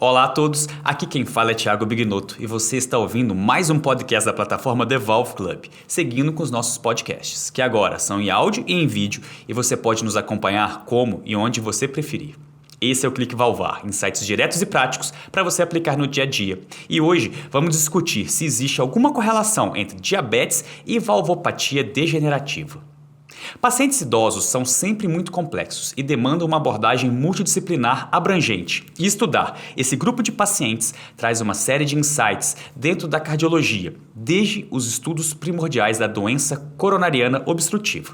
Olá a todos, aqui quem fala é Thiago Bignotto e você está ouvindo mais um podcast da plataforma The Valve Club, seguindo com os nossos podcasts, que agora são em áudio e em vídeo e você pode nos acompanhar como e onde você preferir. Esse é o Clique Valvar, insights diretos e práticos para você aplicar no dia a dia. E hoje vamos discutir se existe alguma correlação entre diabetes e valvopatia degenerativa. Pacientes idosos são sempre muito complexos e demandam uma abordagem multidisciplinar abrangente. E estudar esse grupo de pacientes traz uma série de insights dentro da cardiologia, desde os estudos primordiais da doença coronariana obstrutiva.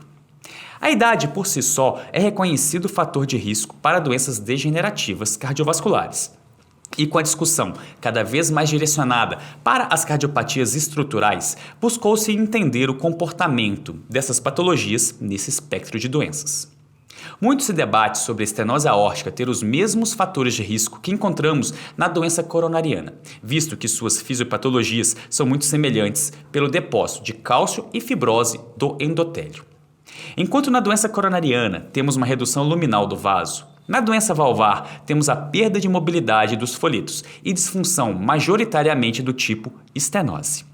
A idade por si só é reconhecido fator de risco para doenças degenerativas cardiovasculares. E com a discussão cada vez mais direcionada para as cardiopatias estruturais, buscou-se entender o comportamento dessas patologias nesse espectro de doenças. Muito se debate sobre a estenose aórtica ter os mesmos fatores de risco que encontramos na doença coronariana, visto que suas fisiopatologias são muito semelhantes pelo depósito de cálcio e fibrose do endotélio. Enquanto na doença coronariana temos uma redução luminal do vaso, na doença valvar, temos a perda de mobilidade dos folhetos e disfunção majoritariamente do tipo estenose.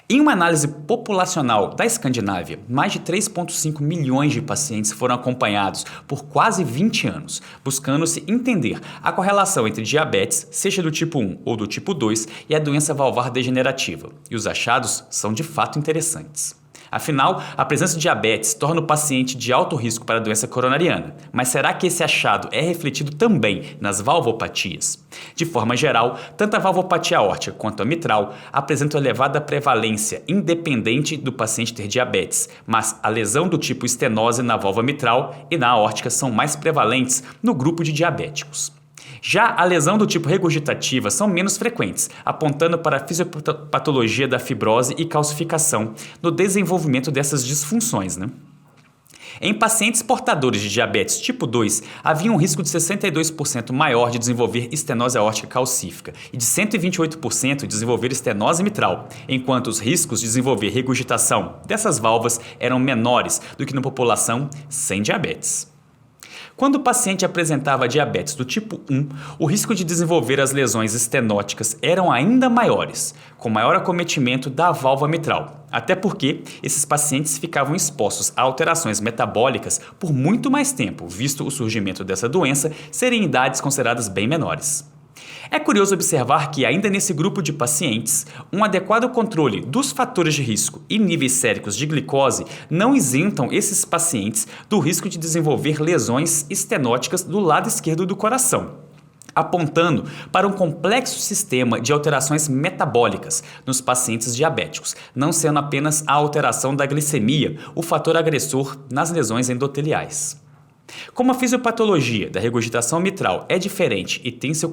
Em uma análise populacional da Escandinávia, mais de 3,5 milhões de pacientes foram acompanhados por quase 20 anos, buscando-se entender a correlação entre diabetes, seja do tipo 1 ou do tipo 2, e a doença valvar degenerativa. E os achados são de fato interessantes. Afinal, a presença de diabetes torna o paciente de alto risco para a doença coronariana. Mas será que esse achado é refletido também nas valvopatias? De forma geral, tanto a valvopatia aórtica quanto a mitral apresentam elevada prevalência independente do paciente ter diabetes, mas a lesão do tipo estenose na válvula mitral e na aórtica são mais prevalentes no grupo de diabéticos. Já a lesão do tipo regurgitativa são menos frequentes, apontando para a fisiopatologia da fibrose e calcificação no desenvolvimento dessas disfunções. Em pacientes portadores de diabetes tipo 2, havia um risco de 62% maior de desenvolver estenose aórtica calcífica e de 128% de desenvolver estenose mitral, enquanto os riscos de desenvolver regurgitação dessas válvulas eram menores do que na população sem diabetes. Quando o paciente apresentava diabetes do tipo 1, o risco de desenvolver as lesões estenóticas eram ainda maiores, com maior acometimento da válvula mitral, até porque esses pacientes ficavam expostos a alterações metabólicas por muito mais tempo, visto o surgimento dessa doença ser em idades consideradas bem menores. É curioso observar que, ainda nesse grupo de pacientes, um adequado controle dos fatores de risco e níveis séricos de glicose não isentam esses pacientes do risco de desenvolver lesões estenóticas do lado esquerdo do coração, apontando para um complexo sistema de alterações metabólicas nos pacientes diabéticos, não sendo apenas a alteração da glicemia o fator agressor nas lesões endoteliais. Como a fisiopatologia da regurgitação mitral é diferente e tem seu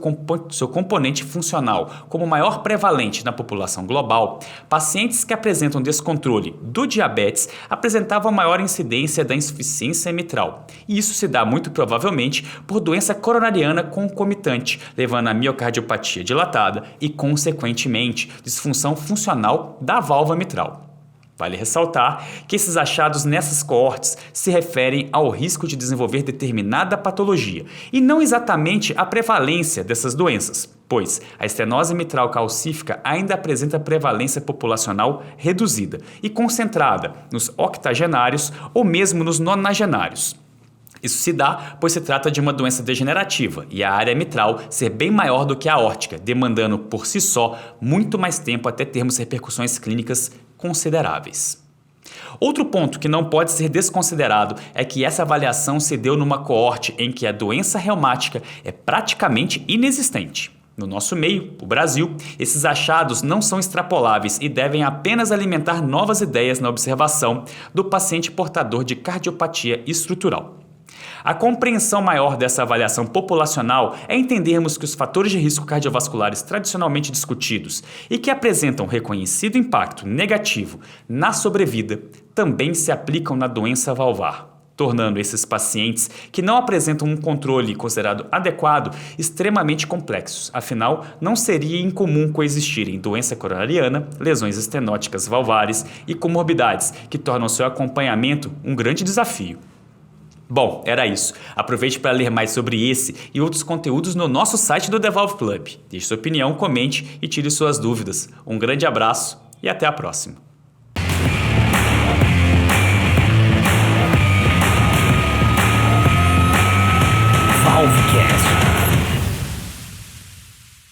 componente funcional como maior prevalente na população global, pacientes que apresentam descontrole do diabetes apresentavam maior incidência da insuficiência mitral. E isso se dá muito provavelmente por doença coronariana concomitante, levando a miocardiopatia dilatada e, consequentemente, disfunção funcional da válvula mitral. Vale ressaltar que esses achados nessas coortes se referem ao risco de desenvolver determinada patologia e não exatamente à prevalência dessas doenças, pois a estenose mitral calcífica ainda apresenta prevalência populacional reduzida e concentrada nos octogenários ou mesmo nos nonagenários. Isso se dá pois se trata de uma doença degenerativa e a área mitral ser bem maior do que a aórtica, demandando por si só muito mais tempo até termos repercussões clínicas consideráveis. Outro ponto que não pode ser desconsiderado é que essa avaliação se deu numa coorte em que a doença reumática é praticamente inexistente. No nosso meio, o Brasil, esses achados não são extrapoláveis e devem apenas alimentar novas ideias na observação do paciente portador de cardiopatia estrutural. A compreensão maior dessa avaliação populacional é entendermos que os fatores de risco cardiovasculares tradicionalmente discutidos e que apresentam reconhecido impacto negativo na sobrevida também se aplicam na doença valvar, tornando esses pacientes que não apresentam um controle considerado adequado extremamente complexos. Afinal, não seria incomum coexistirem doença coronariana, lesões estenóticas valvares e comorbidades que tornam seu acompanhamento um grande desafio. Bom, era isso. Aproveite para ler mais sobre esse e outros conteúdos no nosso site do Devolve Club. Deixe sua opinião, comente e tire suas dúvidas. Um grande abraço e até a próxima.